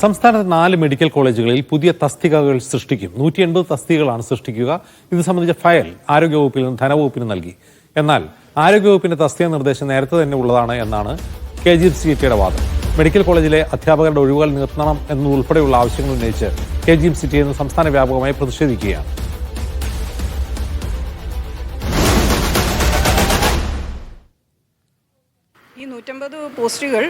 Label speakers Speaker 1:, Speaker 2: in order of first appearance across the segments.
Speaker 1: സംസ്ഥാനത്ത് 4 മെഡിക്കൽ കോളേജുകളിൽ പുതിയ തസ്തികകൾ സൃഷ്ടിക്കും. 180 തസ്തികകളാണ് സൃഷ്ടിക്കുക. ഇത് സംബന്ധിച്ച ഫയൽ ആരോഗ്യവകുപ്പിനും ധനവകുപ്പിനും നൽകി. എന്നാൽ ആരോഗ്യവകുപ്പിന്റെ തസ്തിക നിർദ്ദേശം നേരത്തെ തന്നെ ഉള്ളതാണ് എന്നാണ് KGM-CETയുടെ വാദം. മെഡിക്കൽ കോളേജിലെ അധ്യാപകരുടെ ഒഴിവുകൾ നിർത്തണം എന്നതുൾപ്പെടെയുള്ള ആവശ്യങ്ങൾ ഉന്നയിച്ച് KGM-CET ഇന്ന് സംസ്ഥാന വ്യാപകമായി പ്രതിഷേധിക്കുകയാണ്.
Speaker 2: ഈ 150 പോസ്റ്റുകൾ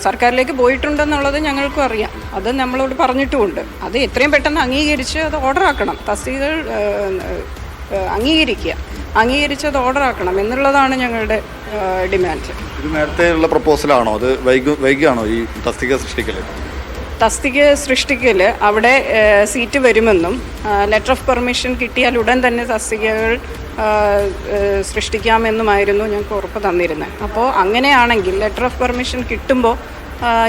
Speaker 2: സർക്കാരിലേക്ക് പോയിട്ടുണ്ടെന്നുള്ളത് ഞങ്ങൾക്കും അറിയാം. അത് നമ്മളോട് പറഞ്ഞിട്ടുമുണ്ട്. അത് എത്രയും പെട്ടെന്ന് അംഗീകരിച്ച് അത് ഓർഡർ ആക്കണം. തസ്തികകൾ അംഗീകരിച്ച് അത് ഓർഡർ ആക്കണം എന്നുള്ളതാണ് ഞങ്ങളുടെ ഡിമാൻഡ്.
Speaker 3: ഇത് നേരത്തെയുള്ള പ്രപ്പോസലാണോ? അത് വൈകിയാണോ ഈ തസ്തിക സൃഷ്ടിക്കൽ? അവിടെ സീറ്റ് വരുമെന്നും ലെറ്റർ ഓഫ് പെർമിഷൻ കിട്ടിയാൽ ഉടൻ തന്നെ തസ്തികകൾ സൃഷ്ടിക്കാമെന്നുമായിരുന്നു ഞങ്ങൾക്ക് ഉറപ്പ് തന്നിരുന്നത്. അപ്പോൾ അങ്ങനെയാണെങ്കിൽ ലെറ്റർ ഓഫ് പെർമിഷൻ കിട്ടുമ്പോൾ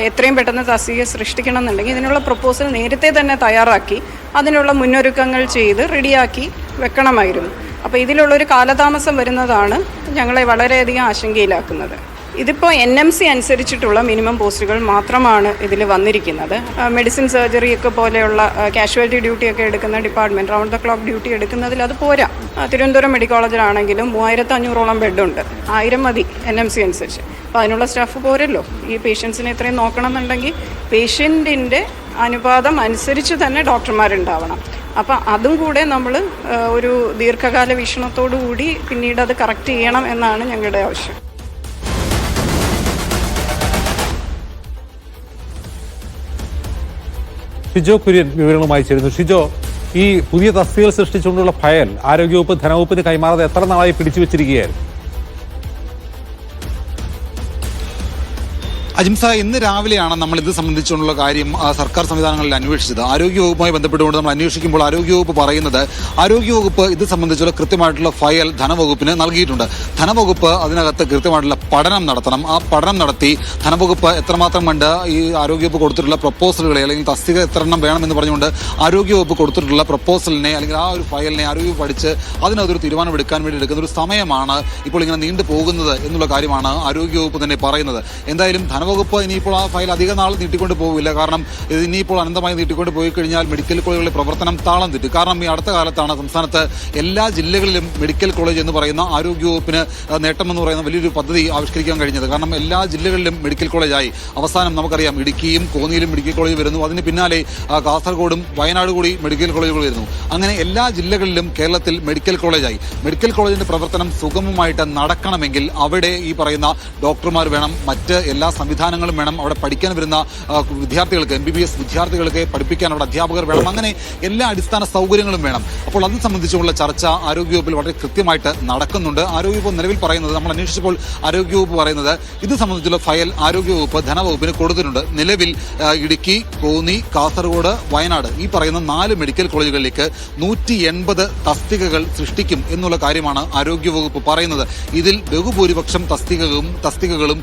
Speaker 3: എത്രയും പെട്ടെന്ന് തസ്തിക സൃഷ്ടിക്കണം എന്നുണ്ടെങ്കിൽ ഇതിനുള്ള പ്രപ്പോസൽ നേരത്തെ തന്നെ തയ്യാറാക്കി അതിനുള്ള മുന്നൊരുക്കങ്ങൾ ചെയ്ത് റെഡിയാക്കി വെക്കണമായിരുന്നു. അപ്പോൾ ഇതിലുള്ളൊരു കാലതാമസം വരുന്നതാണ് ഞങ്ങളെ വളരെയധികം ആശങ്കയിലാക്കുന്നത്. ഇതിപ്പോൾ NMC അനുസരിച്ചിട്ടുള്ള മിനിമം പോസ്റ്റുകൾ മാത്രമാണ് ഇതിൽ വന്നിരിക്കുന്നത്. മെഡിസിൻ സർജറിയൊക്കെ പോലെയുള്ള കാഷ്വാലിറ്റി ഡ്യൂട്ടിയൊക്കെ എടുക്കുന്ന department round the clock duty എടുക്കുന്നതിൽ അത് പോരാ. തിരുവനന്തപുരം മെഡിക്കൽ കോളേജിലാണെങ്കിലും 3500ഓളം ബെഡുണ്ട്. 1000 മതി NMC അനുസരിച്ച്. അപ്പോൾ അതിനുള്ള സ്റ്റാഫ് പോരല്ലോ. ഈ പേഷ്യൻസിനെ ഇത്രയും നോക്കണം എന്നുണ്ടെങ്കിൽ പേഷ്യൻറ്റിൻ്റെ അനുപാതം അനുസരിച്ച് തന്നെ ഡോക്ടർമാരുണ്ടാവണം. അപ്പം അതും കൂടെ നമ്മൾ ഒരു ദീർഘകാല വീക്ഷണത്തോടു കൂടി പിന്നീട് അത് കറക്റ്റ് ചെയ്യണം എന്നാണ് ഞങ്ങളുടെ ആവശ്യം.
Speaker 1: ഷിജോ കുര്യൻ വിവരങ്ങളുമായി ചേരുന്നു. ഷിജോ, ഈ പുതിയ തസ്തികകൾ സൃഷ്ടിച്ചുകൊണ്ടുള്ള ഫയൽ ആരോഗ്യവകുപ്പ് ധനവകുപ്പിന് കൈമാറാതെ എത്ര നാളായി പിടിച്ചു വെച്ചിരിക്കുകയായിരുന്നു?
Speaker 4: അജിംസ, ഇന്ന് രാവിലെയാണ് നമ്മൾ ഇത് സംബന്ധിച്ചുള്ള കാര്യം സർക്കാർ സംവിധാനങ്ങളിൽ അന്വേഷിച്ചത്. ആരോഗ്യവകുപ്പുമായി ബന്ധപ്പെട്ടുകൊണ്ട് നമ്മൾ അന്വേഷിക്കുമ്പോൾ ആരോഗ്യവകുപ്പ് പറയുന്നത് ആരോഗ്യവകുപ്പ് ഇത് സംബന്ധിച്ചുള്ള കൃത്യമായിട്ടുള്ള ഫയൽ ധനവകുപ്പിന് നൽകിയിട്ടുണ്ട്. ധനവകുപ്പ് അതിനകത്ത് കൃത്യമായിട്ടുള്ള പഠനം നടത്തണം. ആ പഠനം നടത്തി ധനവകുപ്പ് എത്രമാത്രം കണ്ട് ഈ ആരോഗ്യവകുപ്പ് കൊടുത്തിട്ടുള്ള പ്രപ്പോസലുകളെ അല്ലെങ്കിൽ തസ്തിക എത്ര എണ്ണം വേണമെന്ന് പറഞ്ഞുകൊണ്ട് ആരോഗ്യവകുപ്പ് കൊടുത്തിട്ടുള്ള പ്രപ്പോസലിനെ അല്ലെങ്കിൽ ആ ഒരു ഫയലിനെ ആരോഗ്യവകുപ്പ് പഠിച്ച് അതിനകത്തൊരു തീരുമാനമെടുക്കാൻ വേണ്ടി എടുക്കുന്ന ഒരു സമയമാണ് ഇപ്പോൾ ഇങ്ങനെ നീണ്ടു പോകുന്നത് എന്നുള്ള കാര്യമാണ് ആരോഗ്യവകുപ്പ് തന്നെ പറയുന്നത്. എന്തായാലും വകുപ്പ് ഇനിയിപ്പോൾ ആ ഫയൽ അധിക നാൾ നീട്ടിക്കൊണ്ട് പോകില്ല. കാരണം ഇത് ഇനിയിപ്പോൾ അനന്തമായി നീട്ടിക്കൊണ്ട് പോയി കഴിഞ്ഞാൽ മെഡിക്കൽ കോളേജുകളുടെ പ്രവർത്തനം താളം തെറ്റും. കാരണം ഈ അടുത്ത കാലത്താണ് സംസ്ഥാനത്ത് എല്ലാ ജില്ലകളിലും മെഡിക്കൽ കോളേജ് എന്ന് പറയുന്ന ആരോഗ്യവകുപ്പിന് നേട്ടമെന്ന് പറയുന്ന വലിയൊരു പദ്ധതി ആവിഷ്കരിക്കാൻ കഴിഞ്ഞത്. കാരണം എല്ലാ ജില്ലകളിലും മെഡിക്കൽ കോളേജായി. അവസാനം നമുക്കറിയാം ഇടുക്കിയും കോന്നിയിലും മെഡിക്കൽ കോളേജ് വരുന്നു. അതിന് പിന്നാലെ കാസർഗോഡും വയനാട് കൂടി മെഡിക്കൽ കോളേജുകൾ വരുന്നു. അങ്ങനെ എല്ലാ ജില്ലകളിലും കേരളത്തിൽ മെഡിക്കൽ കോളേജായി. മെഡിക്കൽ കോളേജിന്റെ പ്രവർത്തനം സുഗമമായിട്ട് നടക്കണമെങ്കിൽ അവിടെ ഈ പറയുന്ന ഡോക്ടർമാർ വേണം, മറ്റ് എല്ലാ സംവിധാനങ്ങളും വേണം, അവിടെ പഠിക്കാൻ വരുന്ന വിദ്യാർത്ഥികൾക്ക് MBBS വിദ്യാർത്ഥികൾക്ക് പഠിപ്പിക്കാൻ അവിടെ അധ്യാപകർ വേണം, അങ്ങനെ എല്ലാ അടിസ്ഥാന സൗകര്യങ്ങളും വേണം. അപ്പോൾ അത് സംബന്ധിച്ചുള്ള ചർച്ച ആരോഗ്യവകുപ്പിൽ വളരെ കൃത്യമായിട്ട് നടക്കുന്നുണ്ട്. ആരോഗ്യവകുപ്പ് നിലവിൽ പറയുന്നത്, നമ്മൾ അന്വേഷിച്ചപ്പോൾ ആരോഗ്യവകുപ്പ് പറയുന്നത് ഇത് സംബന്ധിച്ചുള്ള ഫയൽ ആരോഗ്യവകുപ്പ് ധനവകുപ്പിന് കൊടുത്തിട്ടുണ്ട്. നിലവിൽ ഇടുക്കി, കോന്നി, കാസർഗോഡ്, വയനാട് ഈ പറയുന്ന 4 മെഡിക്കൽ കോളേജുകളിലേക്ക് 180 തസ്തികകൾ സൃഷ്ടിക്കും എന്നുള്ള കാര്യമാണ് ആരോഗ്യവകുപ്പ് പറയുന്നത്. ഇതിൽ ബഹുഭൂരിപക്ഷം തസ്തികകളും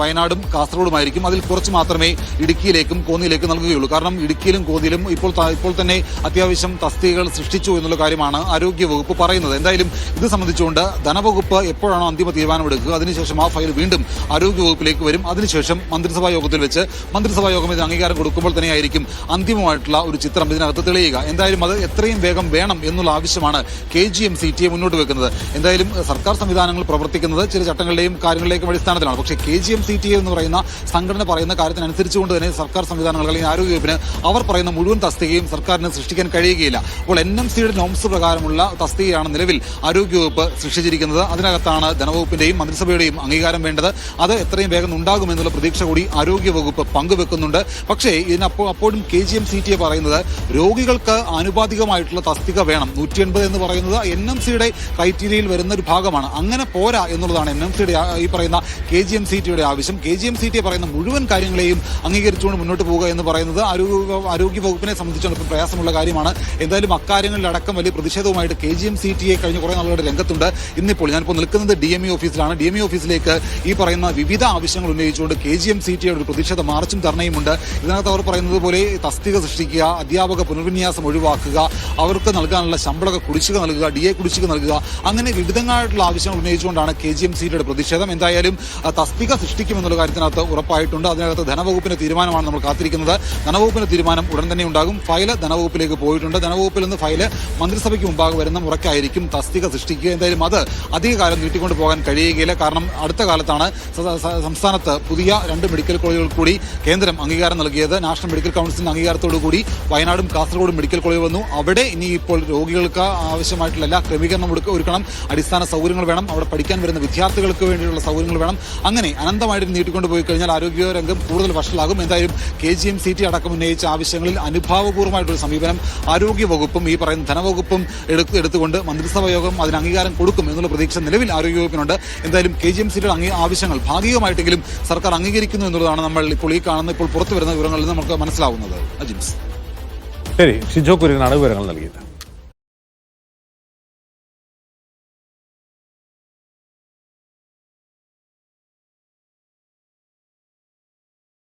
Speaker 4: വയനാടും കാസർഗോഡുമായിരിക്കും. അതിൽ കുറച്ച് മാത്രമേ ഇടുക്കിയിലേക്കും കോന്നിയിലേക്കും നൽകുകയുള്ളൂ. കാരണം ഇടുക്കിയിലും കോന്നിയിലും ഇപ്പോൾ തന്നെ അത്യാവശ്യം തസ്തികകൾ സൃഷ്ടിച്ചു എന്നുള്ള കാര്യമാണ് ആരോഗ്യവകുപ്പ് പറയുന്നത്. എന്തായാലും ഇത് സംബന്ധിച്ചുകൊണ്ട് ധനവകുപ്പ് എപ്പോഴാണോ അന്തിമ തീരുമാനമെടുക്കുക അതിനുശേഷം ആ ഫയൽ വീണ്ടും ആരോഗ്യവകുപ്പിലേക്ക് വരും. അതിനുശേഷം മന്ത്രിസഭാ യോഗത്തിൽ വെച്ച് മന്ത്രിസഭാ യോഗം ഇതിന് അംഗീകാരം കൊടുക്കുമ്പോൾ തന്നെയായിരിക്കും അന്തിമമായിട്ടുള്ള ഒരു ചിത്രം ഇതിനകത്ത് തെളിയുക. എന്തായാലും അത് എത്രയും വേഗം വേണം എന്നുള്ള ആവശ്യമാണ് KGM-CET മുന്നോട്ട് വെക്കുന്നത്. എന്തായാലും സർക്കാർ സംവിധാനങ്ങൾ പ്രവർത്തിക്കുന്നത് ചില ചട്ടങ്ങളുടെയും കാര്യങ്ങളുടെയും അടിസ്ഥാനത്തിലാണ്. പക്ഷേ KGM-CET എന്ന് പറയുന്ന സംഘടന പറയുന്ന കാര്യത്തിനനുസരിച്ചുകൊണ്ട് തന്നെ സർക്കാർ സംവിധാനങ്ങൾ അല്ലെങ്കിൽ ആരോഗ്യവകുപ്പിന് അവർ പറയുന്ന മുഴുവൻ തസ്തികയും സർക്കാരിന് സൃഷ്ടിക്കാൻ കഴിയുകയില്ല. അപ്പോൾ NMCയുടെ നോംസ് പ്രകാരമുള്ള തസ്തികയാണ് നിലവിൽ ആരോഗ്യവകുപ്പ് സൃഷ്ടിച്ചിരിക്കുന്നത്. അതിനകത്താണ് ധനവകുപ്പിന്റെയും മന്ത്രിസഭയുടെയും അംഗീകാരം വേണ്ടത്. അത് എത്രയും വേഗം ഉണ്ടാകുമെന്നുള്ള പ്രതീക്ഷ കൂടി ആരോഗ്യവകുപ്പ് പങ്കുവെക്കുന്നുണ്ട്. പക്ഷേ അപ്പോഴും KGM-CET പറയുന്നത് രോഗികൾക്ക് ആനുപാതികമായിട്ടുള്ള തസ്തിക വേണം. 180 എന്ന് പറയുന്നത് NMCയുടെ ക്രൈറ്റീരിയയിൽ വരുന്ന ഒരു ഭാഗമാണ്. അങ്ങനെ പോരാ എന്നുള്ളതാണ് NMCയുടെ ഈ പറയുന്ന KGM-CETയുടെ ആവശ്യം. KGM-CET പറയുന്ന മുഴുവൻ കാര്യങ്ങളെയും അംഗീകരിച്ചുകൊണ്ട് മുന്നോട്ട് പോവുക എന്ന് പറയുന്നത് ആരോഗ്യവകുപ്പിനെ സംബന്ധിച്ചിടത്തോളം പ്രയാസമുള്ള കാര്യമാണ്. എന്തായാലും അക്കാര്യങ്ങളിലടക്കം വലിയ പ്രതിഷേധവുമായിട്ട് KGM-CET കഴിഞ്ഞ കുറേ നാളുകളുടെ രംഗത്തുണ്ട്. ഇന്നിപ്പോൾ ഞാനിപ്പോൾ നിൽക്കുന്നത് DME ഓഫീസിലാണ്. DME ഓഫീസിലേക്ക് ഈ പറയുന്ന വിവിധ ആവശ്യങ്ങൾ ഉന്നയിച്ചുകൊണ്ട് KGM-CETയുടെ ഒരു പ്രതിഷേധ മാർച്ചും ധർണയുമുണ്ട്. ഇതിനകത്ത് അവർ പറയുന്നത് പോലെ തസ്തിക സൃഷ്ടിക്കുക, അധ്യാപക പുനർവിന്യാസം ഒഴിവാക്കുക, അവർക്ക് നൽകാനുള്ള ശമ്പള കുടിശ്ശിക നൽകുക, DA കുടിശ്ശിക നൽകുക, അങ്ങനെ വിവിധങ്ങളായിട്ടുള്ള ആവശ്യങ്ങൾ ഉന്നയിച്ചുകൊണ്ടാണ് KGM-CETയുടെ പ്രതിഷേധം. എന്തായാലും തസ്തിക സൃഷ്ടിക്കുമെന്നുള്ള കാര്യത്തിന് ഇതിനകത്ത് ഉറപ്പായിട്ടുണ്ട്. അതിനകത്ത് ധനവകുപ്പിന്റെ തീരുമാനമാണ് നമ്മൾ കാത്തിരിക്കുന്നത്. ധനവകുപ്പിന്റെ തീരുമാനം ഉടൻ തന്നെ ഉണ്ടാകും. ഫയല് ധനവകുപ്പിലേക്ക് പോയിട്ടുണ്ട്. ധനവകുപ്പിൽ നിന്ന് ഫയല് മന്ത്രിസഭയ്ക്ക് മുമ്പാകെ വരുന്ന മുറയ്ക്കായിരിക്കും തസ്തിക സൃഷ്ടിക്കുക. എന്തായാലും അത് അധികകാലം നീട്ടിക്കൊണ്ടു പോകാൻ കഴിയുകയില്ല. കാരണം അടുത്ത കാലത്താണ് സംസ്ഥാനത്ത് പുതിയ 2 മെഡിക്കൽ കോളേജുകൾ കൂടി കേന്ദ്രം അംഗീകാരം നൽകിയത്. നാഷണൽ മെഡിക്കൽ കൗൺസിലിന്റെ അംഗീകാരത്തോടു കൂടി വയനാടും കാസർഗോഡും മെഡിക്കൽ കോളേജ് വന്നു. അവിടെ ഇനി ഇപ്പോൾ രോഗികൾക്ക് ആവശ്യമായിട്ടുള്ള എല്ലാ ക്രമീകരണം ഒരുക്കണം. അടിസ്ഥാന സൗകര്യങ്ങൾ വേണം. അവിടെ പഠിക്കാൻ വരുന്ന വിദ്യാർത്ഥികൾക്ക് വേണ്ടിയുള്ള സൗകര്യങ്ങൾ വേണം. അങ്ങനെ അനന്തമായിട്ട് നീട്ടിക്കൊണ്ടു പോയി കഴിഞ്ഞാൽ ആരോഗ്യ രംഗം കൂടുതൽ വഷളാകും. എന്തായാലും KGM-CT അടക്കം ഉന്നയിച്ച ആവശ്യങ്ങളിൽ അനുഭാവപൂർവ്വമായിട്ടുള്ള സമീപനം ആരോഗ്യ വകുപ്പും ഈ പറയുന്ന ധനവകുപ്പും എടുത്തുകൊണ്ട് മന്ത്രിസഭാ യോഗം അതിന് അംഗീകാരം കൊടുക്കും എന്നുള്ള പ്രതീക്ഷ നിലവിൽ ആരോഗ്യവകുപ്പിനുണ്ട്. എന്തായാലും KGM-CTയുടെ ആവശ്യങ്ങൾ ഭാഗികമായിട്ടെങ്കിലും സർക്കാർ അംഗീകരിക്കുന്നു എന്നുള്ളതാണ് നമ്മൾ ഇപ്പോൾ ഈ കാണുന്ന ഇപ്പോൾ പുറത്തു വരുന്ന വിവരങ്ങളിൽ നമുക്ക് മനസ്സിലാവുന്നത്. അജിൻസ്.
Speaker 1: ശരി, ഷിജോ കുര്യനാണ് വിവരങ്ങൾ നൽകിയത്.